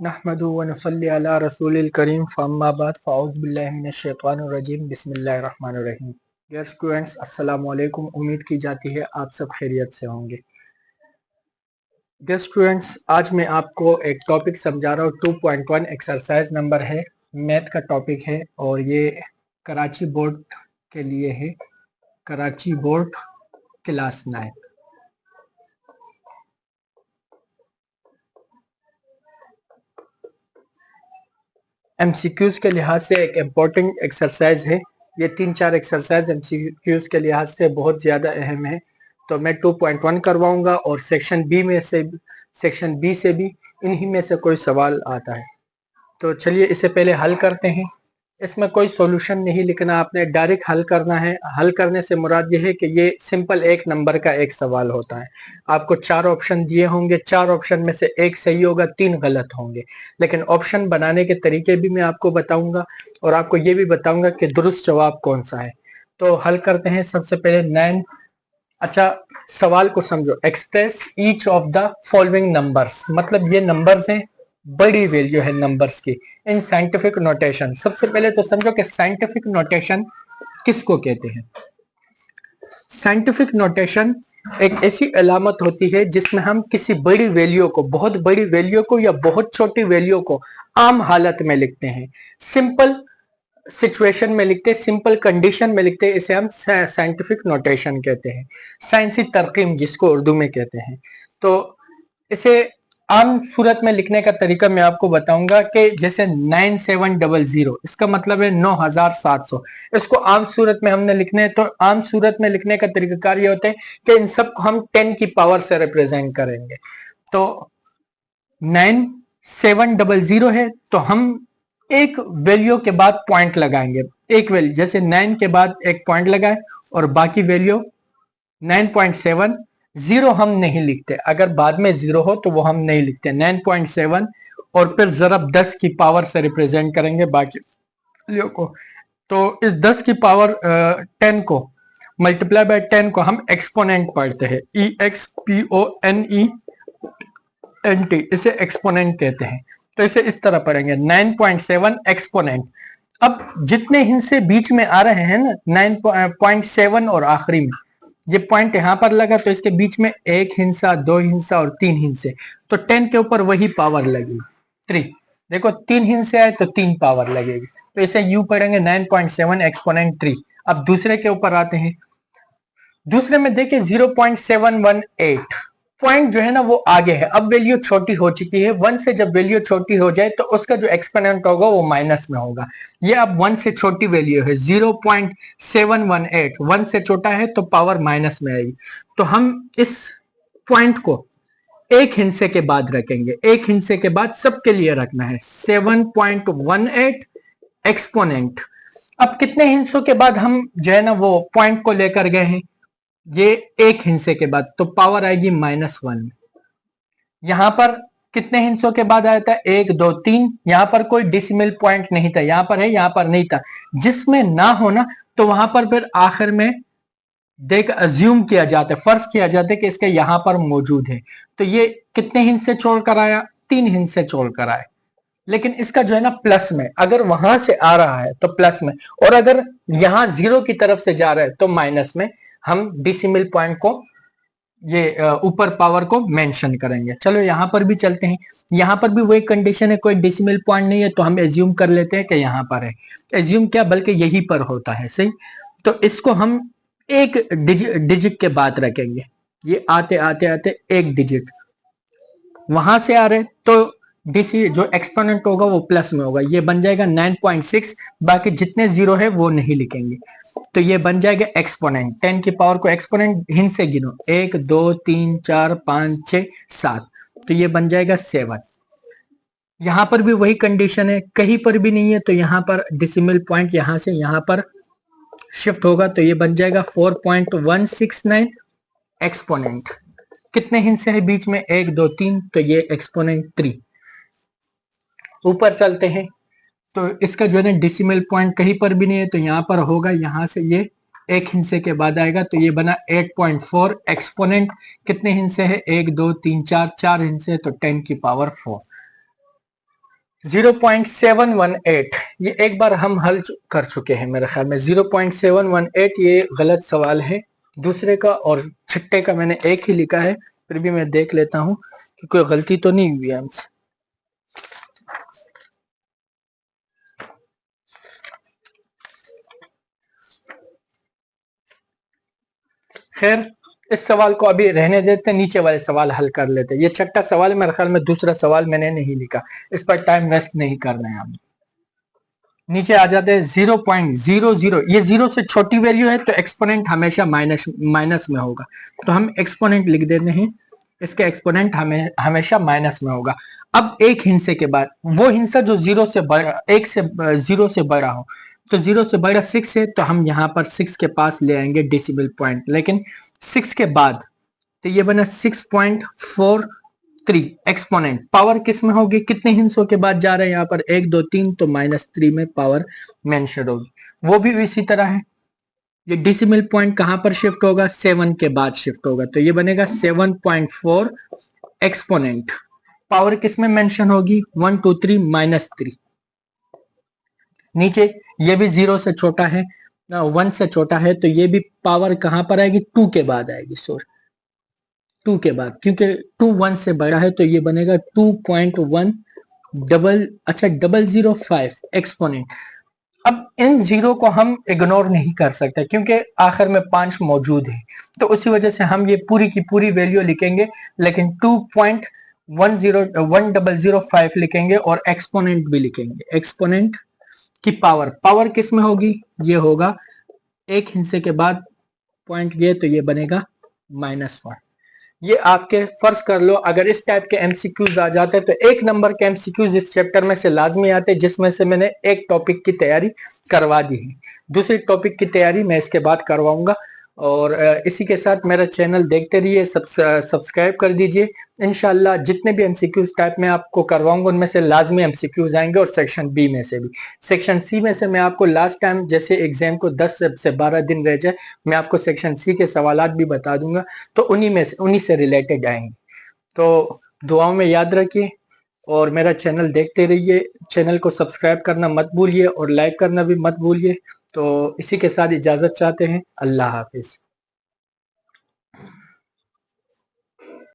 नहमदु व नुसल्ली अला रसूलिल करीम फअम्मा बाद फ़अऊज़ु बिल्लाहि मिनश शैतानिर रजीम बिस्मिल्लाहिर रहमानिर रहीम। डियर स्टूडेंट्स, अस्सलामु अलैकुम। उम्मीद की जाती है आप सब खैरियत से होंगे। डियर स्टूडेंट्स, आज मैं आपको एक टॉपिक समझा रहा हूँ। 2.1 एक्सरसाइज नंबर है, मैथ का टॉपिक है और ये कराची बोर्ड के लिए है। Karachi board class 9। एमसीक्यूज के लिहाज से एक इम्पोर्टेंट एक्सरसाइज है। ये 3-4 एक्सरसाइज एमसीक्यूज के लिहाज से बहुत ज्यादा अहम है। तो मैं 2.1 करवाऊंगा और सेक्शन बी से भी इन्हीं में से कोई सवाल आता है। तो चलिए इसे पहले हल करते हैं। इसमें कोई सॉल्यूशन नहीं लिखना, आपने डायरेक्ट हल करना है। हल करने से मुराद ये है कि ये सिंपल एक नंबर का एक सवाल होता है। आपको 4 ऑप्शन दिए होंगे, 4 ऑप्शन में से एक सही होगा, 3 गलत होंगे। लेकिन ऑप्शन बनाने के तरीके भी मैं आपको बताऊंगा और आपको ये भी बताऊंगा कि दुरुस्त जवाब कौन सा है। तो हल करते हैं। सबसे पहले 9। अच्छा, सवाल को समझो। Express each of the following numbers, मतलब ये नंबर्स हैं, बड़ी वैल्यू है नंबर्स की, इन साइंटिफिक नोटेशन। सबसे पहले तो समझो कि साइंटिफिक नोटेशन किसको कहते हैं। साइंटिफिक नोटेशन एक ऐसी अलामत होती है जिसमें हम किसी बड़ी वैल्यू को, बहुत बड़ी वैल्यू को या बहुत छोटी वैल्यू को आम हालत में लिखते हैं, सिंपल सिचुएशन में लिखते हैं, सिंपल कंडीशन में लिखते हैं। इसे हम साइंटिफिक नोटेशन कहते हैं, साइंसी तरकीम जिसको उर्दू में कहते हैं। तो इसे आम सूरत में लिखने का तरीका मैं आपको बताऊंगा कि जैसे 9700, इसका मतलब है 9700। इसको आम सूरत में हमने लिखने हैं, तो आम सूरत में लिखने का तरीकाकार ये होता है कि इन सबको हम 10 की पावर से रिप्रेजेंट करेंगे। तो 9700 है तो हम एक वैल्यू के बाद पॉइंट लगाएंगे। एक वैल्यू जैसे 9 के बाद एक पॉइंट लगाए और बाकी वैल्यू 9.7। जीरो हम नहीं लिखते, अगर बाद में जीरो हो तो वो हम नहीं लिखते। 9.7 और फिर जरब 10 की पावर से रिप्रेजेंट करेंगे बाकी वैल्यू को। तो इस 10 की पावर 10 को मल्टीप्लाई बाय 10 को हम एक्सपोनेंट पढ़ते हैं, EXPONENT, इसे एक्सपोनेंट कहते हैं। तो इसे इस तरह पढ़ेंगे, 9.7 एक्सपोनेंट। अब जितने हिस्से बीच में आ रहे हैं ना, 9.7 और आखिरी में ये पॉइंट यहां पर लगा, तो इसके बीच में एक हिस्सा, 2 हिस्सा और 3 हिस्से, तो 10 के ऊपर वही पावर लगेगी 3। देखो 3 हिस्से आए तो 3 पावर लगेगी, तो इसे यू पढ़ेंगे 9.7 एक्सपोनेंट 3। अब दूसरे के ऊपर आते हैं। दूसरे में देखिए 0.718 पॉइंट जो है ना वो आगे है। अब वैल्यू छोटी हो चुकी है। 1 से जब वैल्यू छोटी हो जाए तो उसका जो एक्सपोनेंट होगा वो माइनस में होगा। ये अब 1 से छोटी वैल्यू है 0.718, 1 से छोटा है तो पावर माइनस में आएगी। तो हम इस पॉइंट को एक हिस्से के बाद रखेंगे, एक हिस्से के बाद सबके लिए रखना है 7.18 एक्सपोनेंट। अब कितने हिस्सों के बाद हम जो है ना वो पॉइंट को लेकर गए हैं, ये एक हिस्से के बाद, तो पावर आएगी -1। यहां पर कितने हिस्सों के बाद आया था, 1 2 3। यहां पर कोई डेसिमल पॉइंट नहीं था, यहां पर है, यहां पर नहीं था। जिसमें ना होना तो वहां पर फिर आखिर में देख अज्यूम किया जाता है, फर्ज किया जाता है कि इसके यहां पर मौजूद है। तो ये कितने हिस्से छोड़कर आया, 3 हिस्से छोड़कर आए। लेकिन इसका जो है ना प्लस में, अगर वहां से आ रहा है तो प्लस में, और अगर यहां 0 की तरफ से जा रहा है तो माइनस में। हम डेसिमल पॉइंट को, ये ऊपर पावर को मेंशन करेंगे। चलो यहां पर भी चलते हैं। यहां पर भी वही कंडीशन है, कोई डेसिमल पॉइंट नहीं है तो हम एज्यूम कर लेते हैं कि यहां पर है। एज्यूम क्या, बल्कि यही पर होता है, सही। तो इसको हम एक डिजिट के बाद रखेंगे। ये आते आते आते एक डिजिट वहां से आ रहे तो डीसी जो एक्सपोनेंट होगा वो प्लस में होगा, ये बन जाएगा 9.6। बाकी जितने जीरो है वो नहीं लिखेंगे, तो ये बन जाएगा एक्सपोनेंट। 10 की पावर को एक्सपोनेंट हिंद से गिनो, 1 2 3 4 5 6 7, तो ये बन जाएगा 7। यहां पर भी वही कंडीशन है, कहीं पर भी नहीं है तो यहां पर डेसिमल पॉइंट यहां से यहां पर शिफ्ट होगा, तो ये बन जाएगा 4.169 एक्सपोनेंट। कितने हिस्से हैं बीच में, 1 2 3, तो ये एक्सपोनेंट 3। ऊपर चलते हैं तो इसका जो है ना डेसिमल पॉइंट कहीं पर भी नहीं है, तो यहां पर होगा, यहां से ये एक हिस्से के बाद आएगा, तो ये बना 8.4 एक्सपोनेंट। कितने हिस्से है, 1 2 3 4, 4 हिस्से, तो 10 की पावर 4। 0.718 ये एक बार हम हल कर चुके हैं मेरे ख्याल में। 0.718 ये गलत सवाल है दूसरे का, और छठे का मैंने एक ही लिखा है, फिर भी मैं देख लेता हूं कि कोई गलती तो नहीं हुई है हमसे। खैर इस सवाल को अभी रहने देते, नीचे वाले सवाल हल कर लेते। ये छठा सवाल मेरे ख्याल में, दूसरा सवाल मैंने नहीं लिखा, इस पर टाइम वेस्ट नहीं करना है हमें। नीचे आ जाते हैं 0.00, ये जीरो से छोटी वैल्यू है तो एक्सपोनेंट हमेशा माइनस में होगा, तो हम एक्सपोनेंट लिख देते हैं, इसके एक्सपोनेंट हमेशा माइनस में होगा। अब एक हिस्से के बाद वो हिस्सा जो जीरो से बड़ा, एक से जीरो से बड़ा हो, तो जीरो से बड़ा 6 है तो हम यहाँ पर 6 के पास ले आएंगे डेसिमल पॉइंट, लेकिन 6 के बाद तो ये बना 6.43। एक्सपोनेंट पावर किस में होगी, कितने हिस्सों के बाद जा रहे हैं यहाँ पर, 1 2 3, तो -3 में पावर मेंशन होगी। वो भी इसी तरह है, ये डेसिमल पॉइंट कहां पर शिफ्ट होगा, 7 के बाद शिफ्ट होगा, तो ये बनेगा 7.4। एक्सपोनेंट पावर किस में मेंशन होगी, 1 2 3 -3। नीचे ये भी 0 से छोटा है, 1 से छोटा है, तो ये भी पावर कहां पर आएगी, 2 के बाद आएगी, सॉरी 2 के बाद, क्योंकि 2 1 से बड़ा है, तो ये बनेगा 2.1 005 एक्सपोनेंट। अब इन जीरो को हम इग्नोर नहीं कर सकते क्योंकि आखिर में 5 मौजूद है, तो उसी वजह से हम ये पूरी की पूरी वैल्यू लिखेंगे, लेकिन 2.1005 लिखेंगे और एक्सपोनेंट भी लिखेंगे। एक्सपोनेंट की पावर किस में होगी, ये होगा एक हिस्से के बाद पॉइंट ये, तो ये बनेगा -1। ये आपके फर्ज कर लो अगर इस टाइप के एमसीक्यूज आ जाते हैं तो 1 नंबर के एमसीक्यूज इस चैप्टर में से लाजमी आते हैं, जिसमें से मैंने एक टॉपिक की तैयारी करवा दी है, दूसरी टॉपिक की तैयारी मैं इसके बाद करवाऊंगा। और इसी के साथ मेरा चैनल देखते रहिए, सब्सक्राइब कर दीजिए। इंशाल्लाह जितने भी एमसीक्यूज टाइप में आपको करवाऊंगा उनमें से लाजमी एमसीक्यूज आएंगे, और सेक्शन बी में से भी। सेक्शन सी में से मैं आपको लास्ट टाइम जैसे एग्जाम को 10 से 12 दिन रह जाए, मैं आपको सेक्शन सी के सवालात भी बता दूंगा, तो उन्हीं से रिलेटेड आएंगे। तो दुआओं में याद रखिए और मेरा चैनल देखते रहिए। चैनल को सब्सक्राइब करना मत भूलिए और लाइक करना भी मत भूलिए। तो इसी के साथ इजाजत चाहते हैं। अल्लाह हाफिज।